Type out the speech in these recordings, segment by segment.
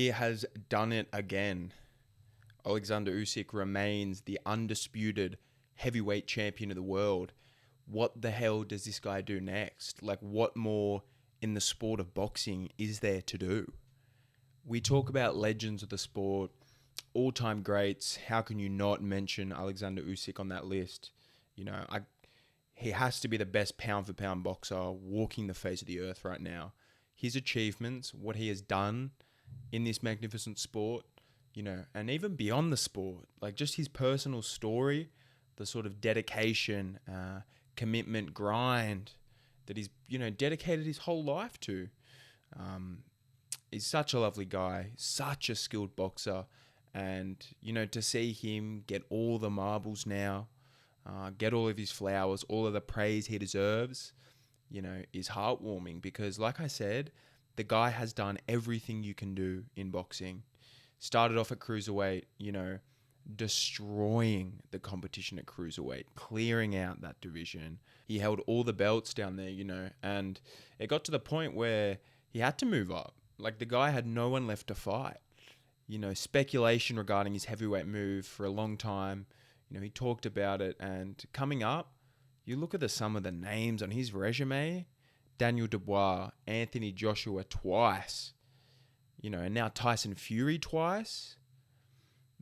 has done it again. Oleksandr Usyk remains the undisputed heavyweight champion of the world. What the hell does this guy do next? Like, what more in the sport of boxing is there to do? We talk about legends of the sport, all-time greats. How can you not mention Oleksandr Usyk on that list? He has to be the best pound-for-pound boxer walking the face of the earth right now. His achievements, what he has done in this magnificent sport, and even beyond the sport, like just his personal story, the sort of dedication, commitment, grind that he's, dedicated his whole life to. He's such a lovely guy, such a skilled boxer. And, to see him get all the marbles now, get all of his flowers, all of the praise he deserves, is heartwarming because, like I said, the guy has done everything you can do in boxing. Started off at cruiserweight, destroying the competition at cruiserweight, clearing out that division. He held all the belts down there, and it got to the point where he had to move up. Like, the guy had no one left to fight. Speculation regarding his heavyweight move for a long time. He talked about it, and coming up, you look at some of the names on his resume: Daniel Dubois, Anthony Joshua twice, and now Tyson Fury twice.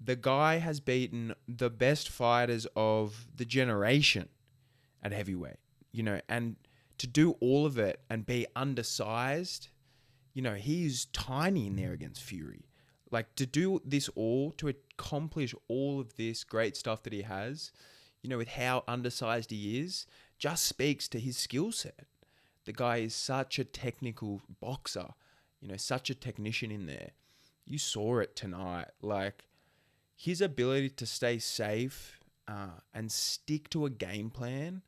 The guy has beaten the best fighters of the generation at heavyweight, and to do all of it and be undersized, he's tiny in there against Fury. Like, to do this all, to accomplish all of this great stuff that he has, with how undersized he is, just speaks to his skill set. The guy is such a technical boxer, such a technician in there. You saw it tonight. Like, his ability to stay safe and stick to a game plan,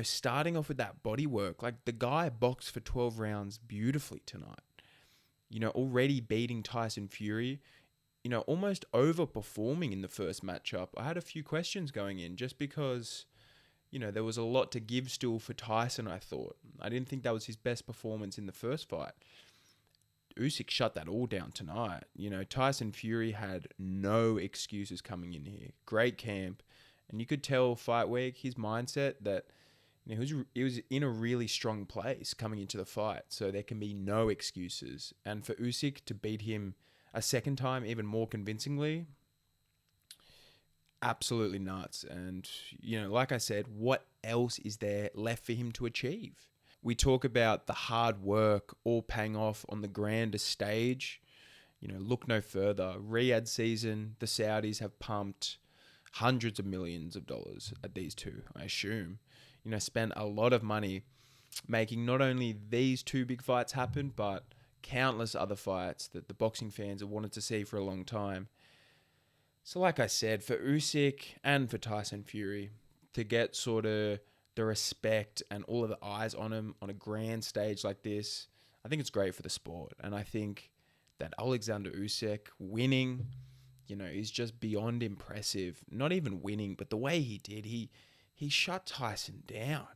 starting off with that body work. Like, the guy boxed for 12 rounds beautifully tonight. Already beating Tyson Fury, almost overperforming in the first matchup. I had a few questions going in just because, there was a lot to give still for Tyson, I thought. I didn't think that was his best performance in the first fight. Usyk shut that all down tonight. Tyson Fury had no excuses coming in here. Great camp. And you could tell fight week, his mindset that he was in a really strong place coming into the fight, so there can be no excuses. And for Usyk to beat him a second time, even more convincingly, absolutely nuts. And, like I said, what else is there left for him to achieve? We talk about the hard work all paying off on the grandest stage. Look no further. Riyadh season, the Saudis have pumped hundreds of millions of dollars at these two, I assume. Spent a lot of money making not only these two big fights happen, but countless other fights that the boxing fans have wanted to see for a long time. So like I said, for Usyk and for Tyson Fury to get sort of the respect and all of the eyes on him on a grand stage like this, I think it's great for the sport. And I think that Oleksandr Usyk winning, is just beyond impressive. Not even winning, but the way he did, he shut Tyson down.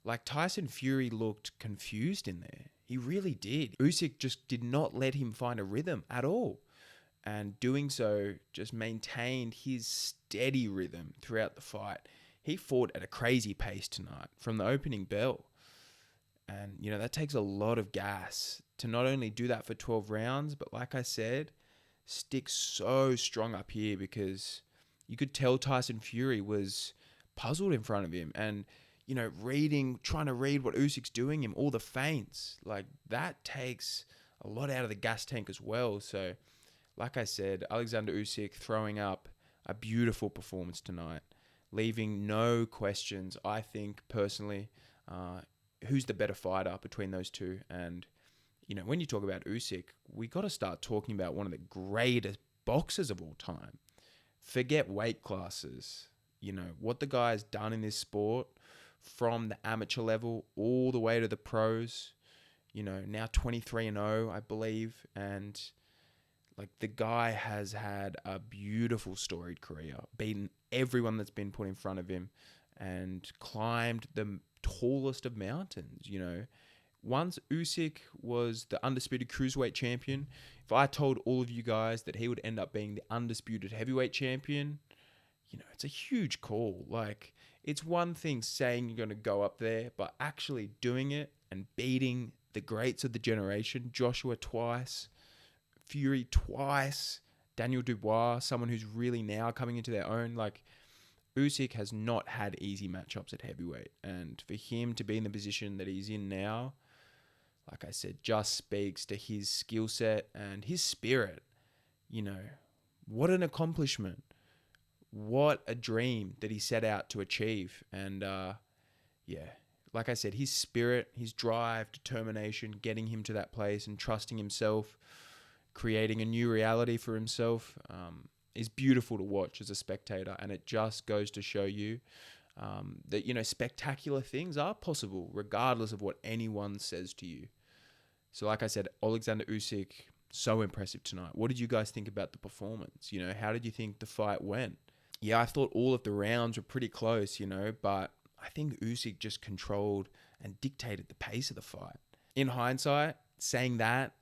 Like, Tyson Fury looked confused in there. He really did. Usyk just did not let him find a rhythm at all. And doing so just maintained his steady rhythm throughout the fight. He fought at a crazy pace tonight from the opening bell. And, that takes a lot of gas to not only do that for 12 rounds, but like I said, stick so strong up here, because you could tell Tyson Fury was puzzled in front of him and, trying to read what Usyk's doing him, all the feints. Like, that takes a lot out of the gas tank as well. So, like I said, Oleksandr Usyk throwing up a beautiful performance tonight, leaving no questions. I think, personally, who's the better fighter between those two. And, when you talk about Usyk, we got to start talking about one of the greatest boxers of all time. Forget weight classes. What the guy's done in this sport, from the amateur level all the way to the pros, now 23-0, I believe. And, like, the guy has had a beautiful storied career, beaten everyone that's been put in front of him and climbed the tallest of mountains, once Usyk was the undisputed cruiserweight champion, if I told all of you guys that he would end up being the undisputed heavyweight champion, it's a huge call. Like, it's one thing saying you're going to go up there, but actually doing it and beating the greats of the generation, Joshua twice, Fury twice, Daniel Dubois, someone who's really now coming into their own. Like, Usyk has not had easy matchups at heavyweight. And for him to be in the position that he's in now, like I said, just speaks to his skill set and his spirit. What an accomplishment. What a dream that he set out to achieve. And yeah, like I said, his spirit, his drive, determination, getting him to that place and trusting himself, creating a new reality for himself, is beautiful to watch as a spectator. And it just goes to show you that, spectacular things are possible regardless of what anyone says to you. So like I said, Oleksandr Usyk, so impressive tonight. What did you guys think about the performance? How did you think the fight went? Yeah, I thought all of the rounds were pretty close, but I think Usyk just controlled and dictated the pace of the fight. In hindsight, saying that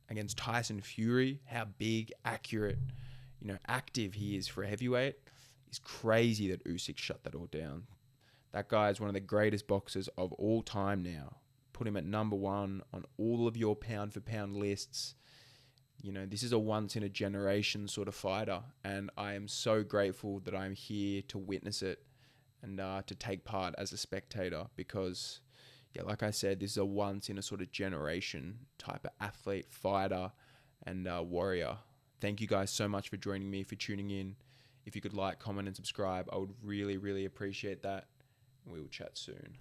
against Tyson Fury, how big, accurate, active he is for a heavyweight, is crazy that Usyk shut that all down. That guy is one of the greatest boxers of all time now. Put him at number one on all of your pound-for-pound lists. This is a once-in-a-generation sort of fighter, and I am so grateful that I'm here to witness it and to take part as a spectator because, yeah, like I said, this is a once-in-a-sort-of-generation type of athlete, fighter, and warrior. Thank you guys so much for joining me, for tuning in. If you could like, comment, and subscribe, I would really, really appreciate that. We will chat soon.